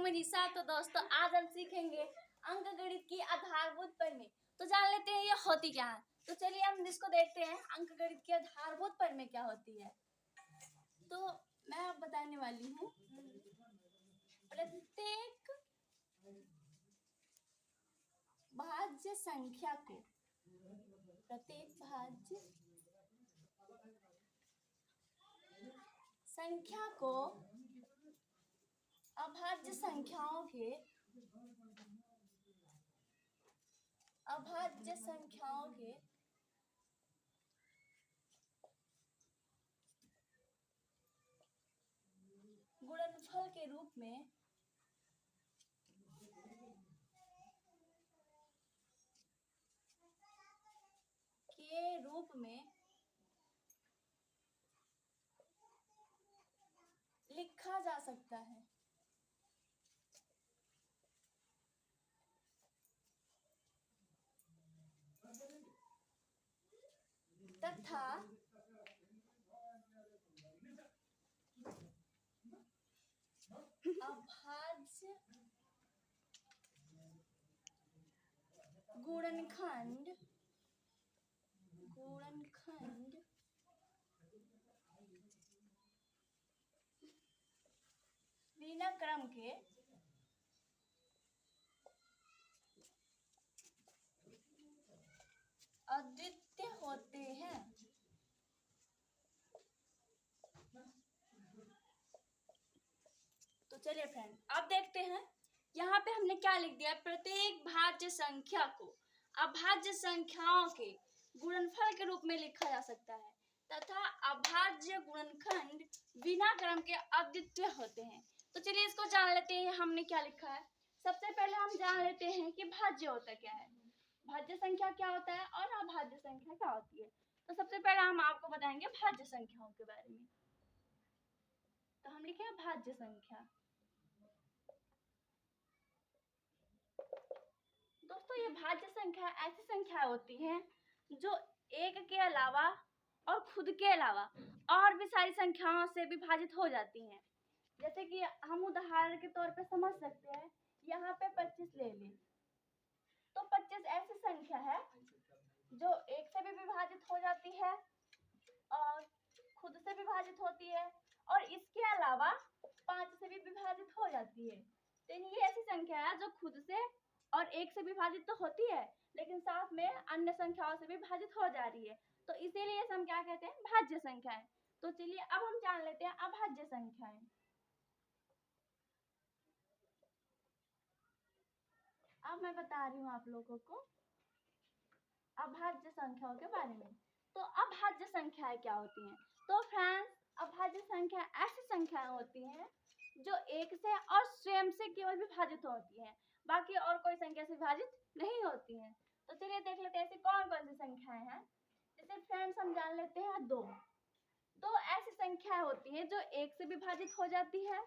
मनीषा। तो दोस्तों आज हम सीखेंगे अंकगणित की आधारभूत प्रमेय। तो जान लेते हैं ये होती क्या है। तो चलिए हम इसको देखते हैं अंकगणित की आधारभूत प्रमेय क्या होती है। तो मैं अब बताने वाली हूँ प्रत्येक भाज्य संख्या को अभाज्य संख्याओं के गुणनफल के रूप में लिखा जा सकता है तथा अभाज्य गुणनखंड बिना क्रम के अद्वितीय होते हैं। तो चलिए फ्रेंड अब देखते हैं यहाँ पे हमने क्या लिख दिया। प्रत्येक भाज्य संख्या को अभाज्य संख्याओं के गुणनफल के रूप में लिखा जा सकता है तथा अभाज्य गुणनखंड बिना क्रम के अद्वितीय होते हैं। तो चलिए इसको जान लेते हैं हमने क्या लिखा है। सबसे पहले हम जान लेते हैं कि भाज्य होता क्या है, भाज्य संख्या क्या होता है और अभाज्य संख्या क्या होती है। तो सबसे पहले हम आपको बताएंगे भाज्य संख्याओं के बारे में। तो हम लिखे भाज्य संख्या। दोस्तों ये भाज्य संख्या ऐसी संख्या होती है जो एक के अलावा और खुद के अलावा और भी सारी संख्याओं से विभाजित हो जाती हैं। जैसे कि हम उदाहरण के तौर पे समझ सकते हैं, यहाँ पे 25 ले लें तो 25 ऐसी संख्या है जो एक से भी विभाजित हो जाती है और खुद से विभाजित होती है और इसके अलावा 5 से भी विभाजित हो जाती है। तो ये ऐसी संख्या है जो खुद से और एक से विभाजित तो होती है लेकिन साथ में अन्य संख्याओं से विभाजित हो जा रही है। तो इसीलिए हम क्या कहते हैं, भाज्य संख्याएं। तो चलिए अब हम जान लेते हैं अभाज्य संख्याएं। अब मैं बता रही हूँ आप लोगों को अभाज्य संख्याओं के बारे में। तो अभाज्य संख्याएं क्या होती हैं। तो फ्रेंड्स अभाज्य संख्या ऐसी संख्याएं होती हैं जो एक से और स्वयं से केवल विभाजित होती हैं, बाकी और कोई संख्या से विभाजित नहीं होती हैं। तो चलिए देख लेते हैं ऐसी कौन कौन सी संख्याएं हैं। जैसे फ्रेंड्स हम जान लेते हैं दो ऐसी संख्याएं होती हैं जो एक से विभाजित हो जाती है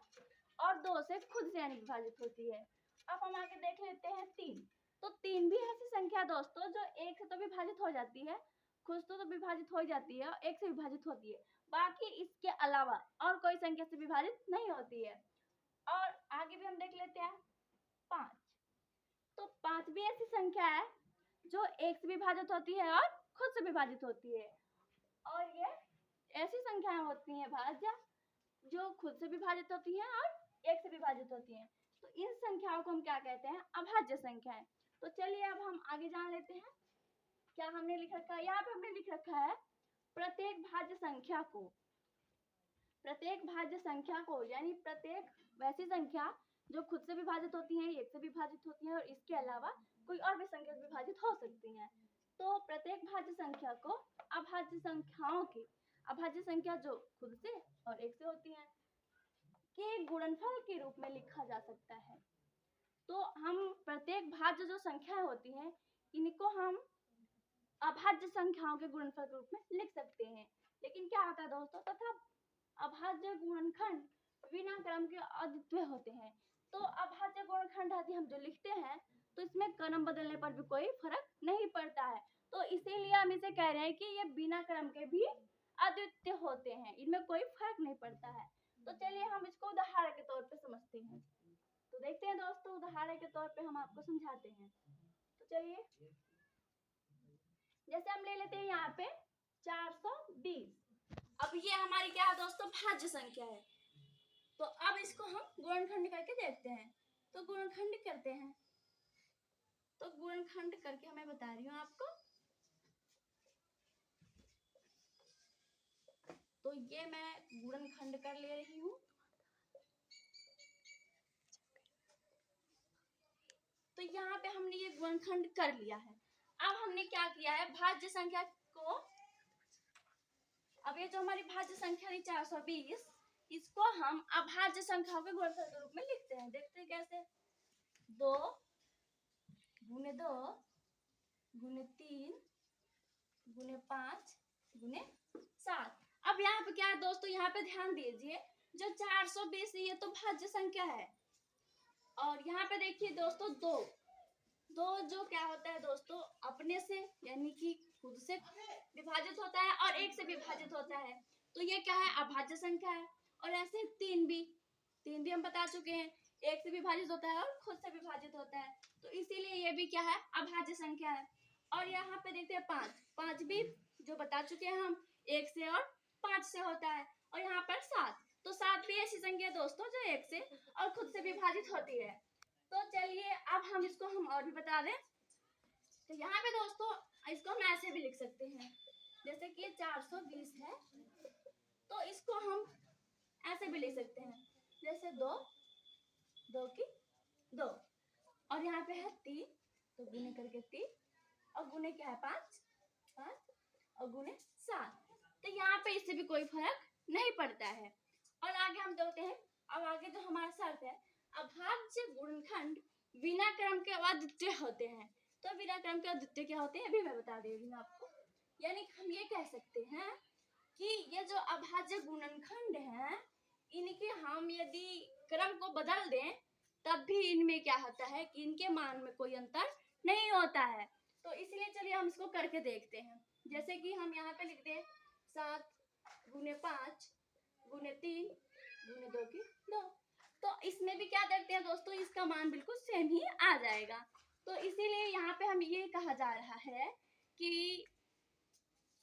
और दो से खुद से विभाजित होती है। अब हम आगे देख लेते हैं 3। तो 3 भी ऐसी संख्या दोस्तों जो एक से तो विभाजित हो जाती है, खुद से तो विभाजित हो जाती है और एक से विभाजित होती है, बाकी इसके अलावा और कोई संख्या से विभाजित नहीं होती है। और आगे भी हम देख लेते हैं 5। तो 5 भी ऐसी संख्या है जो एक से विभाजित होती है और खुद से विभाजित होती है। और ये ऐसी संख्याएं होती हैं भाज्य जो खुद से विभाजित होती हैं और एक से विभाजित होती हैं। तो इन संख्याओं को हम क्या कहते हैं, अभाज्य संख्याएं। तो चलिए अब हम आगे जान लेते हैं क्या हमने लिख रखा है। यहाँ पे हमने लिख रखा है प्रत्येक भाज्य संख्या को यानी प्रत्येक वैसी संख्या जो खुद से विभाजित होती है, एक से विभाजित होती है और इसके अलावा कोई और भी संख्या से विभाजित हो सकती है। तो प्रत्येक भाज्य संख्या को अभाज्य संख्याओं की अभाज्य संख्या जो खुद से और एक से होती है के गुणनफल के रूप में लिखा जा सकता है। तो हम प्रत्येक भाज्य जो संख्याएं होती हैं इनको हम अभाज्य संख्याओं के गुणनफल के रूप में लिख सकते हैं। लेकिन क्या होता है दोस्तों, तथा अभाज्य गुणनखंड बिना क्रम के अद्वितीय होते हैं। तो अभाज्य गुणनखंड आदि हम जो लिखते हैं तो इसमें क्रम बदलने पर भी कोई फर्क नहीं पड़ता है। तो इसीलिए हम इसे कह रहे हैं कि ये बिना क्रम के भी अद्वितीय होते हैं, इनमें कोई फर्क नहीं पड़ता है। तो चलिए हम इसको उदाहरण के तौर पे समझते हैं। तो देखते हैं दोस्तों, उदाहरण के तौर पे हम आपको समझाते हैं। तो चलिए, जैसे हम ले लेते हैं यहाँ पे 420। अब ये हमारी क्या है दोस्तों, भाज्य संख्या है। तो अब इसको हम गुणनखंड करके देखते हैं। तो गुणनखंड करते हैं। तो गुणनखंड करके मैं बता रही हूँ आपको। तो ये मैं गुणनखंड कर ले रही हूँ। तो यहाँ पे हमने ये गुणनखंड कर लिया है। अब हमने क्या किया है, भाज्य संख्या को, अब ये जो हमारी भाज्य संख्या थी 420, इसको हम अभाज्य संख्याओं के गुणनफल के रूप में लिखते हैं। देखते हैं कैसे। 2 गुने 2 गुने 3 गुने 5 गुने 7। अब यहाँ पे क्या है दोस्तों, यहाँ पे ध्यान दीजिए, जो 420 ये तो भाज्य संख्या है। और यहाँ पे देखिए दोस्तों, दो जो क्या होता है दोस्तों, अपने से यानी कि खुद से विभाजित होता है और एक से विभाजित होता है। तो ये क्या है, अभाज्य संख्या है। और ऐसे तीन भी हम बता चुके हैं, एक से विभाजित होता है और खुद से विभाजित होता है। तो इसीलिए ये भी क्या है, अभाज्य संख्या है। और यहाँ पे देखते हैं 5 भी जो बता चुके हैं हम, एक से और 5 से होता है। और यहाँ पर 7, तो 7 भी ऐसी संख्या है दोस्तों जो एक से और खुद से विभाजित होती है। तो चलिए अब हम इसको और भी बता दें। तो यहाँ पे दोस्तों इसको हम ऐसे भी लिख सकते हैं, जैसे कि 420 है, तो इसको हम ऐसे भी लिख सकते हैं, जैसे 2 की 2, और यहाँ पे है 3, तो गुने करके 3, और गुने क्या है 5 और गुने 7। तो यहाँ पे इससे भी कोई फर्क नहीं पड़ता है। और आगे हम देखते हैं, अब आगे जो हमारा शर्त है, अभाज्य गुणनखंड बिना क्रम के अद्वितीय होते हैं। तो बिना क्रम के अद्वितीय क्या होते हैं, अभी मैं बता दे रही हूँ आपको। यानी हम ये कह सकते हैं कि ये जो अभाज्य गुणनखंड है, इनके हम यदि क्रम को बदल दें तब भी इनमें क्या होता है कि इनके मान में कोई अंतर नहीं होता है। तो इसलिए चलिए हम इसको करके देखते हैं। जैसे कि हम यहाँ पे लिख दें 7 गुने 5 गुने 3 गुने 2 की 2। तो इसमें भी क्या देखते हैं दोस्तों, इसका मान बिल्कुल सेम ही आ जाएगा। तो इसीलिए यहाँ पे हम ये कहा जा रहा है कि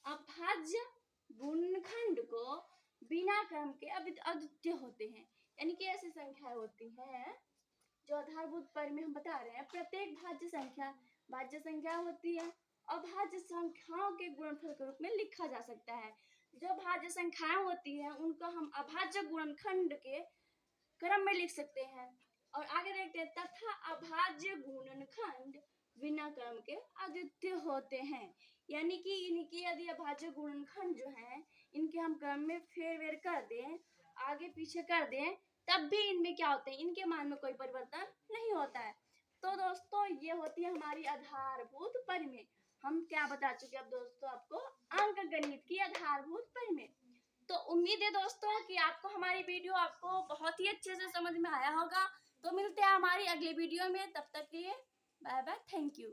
अभाज्य गुणनखंड को बिना क्रम के अद्वितीय होते हैं। यानी कि ऐसी संख्याएं होती हैं जो आधारभूत पर में हम बता रहे हैं, प्रत्येक भाज्य संख्या होती है। अभाज्य संख्याओं के गुणनफल के रूप में लिखा जा सकता है। जो भाज्य संख्याएं होती हैं उनको हम अभाज्य गुणनखंड के क्रम में लिख सकते हैं। और आगे देखते हैं, तथा अभाज्य गुणनखंड बिना क्रम के अद्वितीय होते हैं। यानी कि इनकी यदि अभाज्य गुणनखंड जो है, इनके हम क्रम में फेरवेर कर दें, आगे पीछे कर दें, तब भी इनमें क्या होते हैं, इनके मान में कोई परिवर्तन नहीं होता है। तो दोस्तों ये होती है हमारी आधारभूत परिमेय। हम क्या बता चुके अब दोस्तों आपको, अंकगणित की आधारभूत परिमेय। तो उम्मीद है दोस्तों कि आपको हमारी वीडियो आपको बहुत ही अच्छे से समझ में आया होगा। तो मिलते हैं हमारी अगली वीडियो में, तब तक के लिए बाय बाय, थैंक यू।